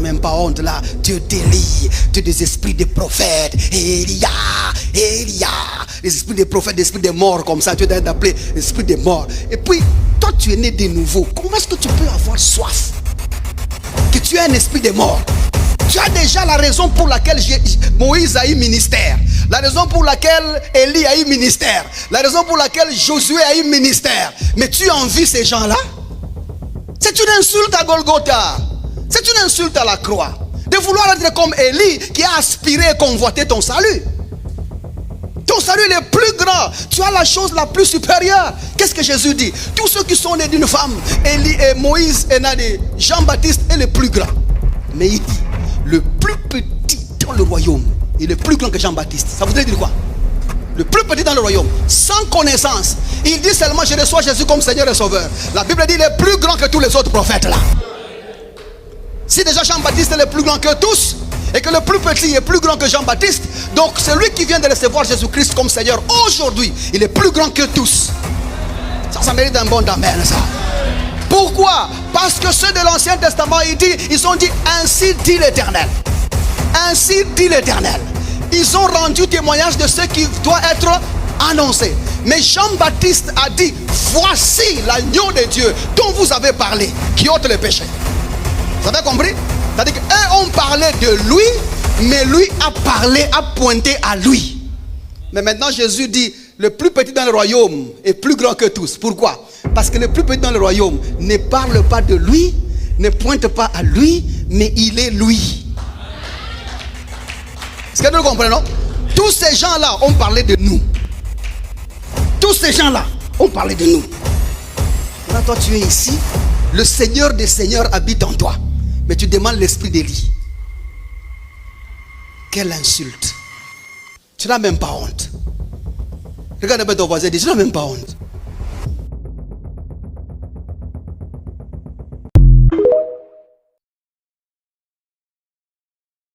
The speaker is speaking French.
même pas honte là. Dieu t'élit. Tu es des esprits de prophètes. Elia. Les esprits des prophètes, des esprits des morts comme ça. Tu es d'appeler l'esprit des morts. Et puis, toi tu es né de nouveau. Comment est-ce que tu peux avoir soif? Que tu es un esprit des morts. Tu as déjà la raison pour laquelle Moïse a eu ministère. La raison pour laquelle Élie a eu ministère. La raison pour laquelle Josué a eu ministère. Mais tu envies ces gens-là? C'est une insulte à Golgotha. C'est une insulte à la croix. De vouloir être comme Élie qui a aspiré et convoité ton salut. Ton salut est le plus grand. Tu as la chose la plus supérieure. Qu'est-ce que Jésus dit? Tous ceux qui sont nés d'une femme, Élie et Moïse et Nadé, Jean-Baptiste est le plus grand. Mais il dit, le plus petit dans le royaume est le plus grand que Jean-Baptiste. Ça voudrait dire quoi? Le plus petit dans le royaume, sans connaissance. Il dit seulement, je reçois Jésus comme Seigneur et Sauveur. La Bible dit, il est plus grand que tous les autres prophètes là. Si déjà Jean-Baptiste est le plus grand que tous, et que le plus petit est plus grand que Jean-Baptiste, donc celui qui vient de recevoir Jésus-Christ comme Seigneur aujourd'hui, il est plus grand que tous. Ça mérite un bon amen ça. Pourquoi? Parce que ceux de l'Ancien Testament, ils ont dit, ainsi dit l'Éternel. Ainsi dit l'Éternel. Ils ont rendu témoignage de ce qui doit être annoncé. Mais Jean-Baptiste a dit, voici l'agneau de Dieu dont vous avez parlé, qui ôte les péchés. Vous avez compris? C'est-à-dire qu'eux ont parlé de lui, mais lui a parlé, a pointé à lui. Mais maintenant Jésus dit, le plus petit dans le royaume est plus grand que tous. Pourquoi? Parce que le plus petit dans le royaume ne parle pas de lui, ne pointe pas à lui, mais il est lui. Est-ce que nous le comprenons? Tous ces gens-là ont parlé de nous. Tous ces gens-là ont parlé de nous. Là, toi, tu es ici. Le Seigneur des Seigneurs habite en toi. Mais tu demandes l'esprit d'Élie. Quelle insulte. Tu n'as même pas honte. Regarde un peu ton voisin et dis, tu n'as même pas honte.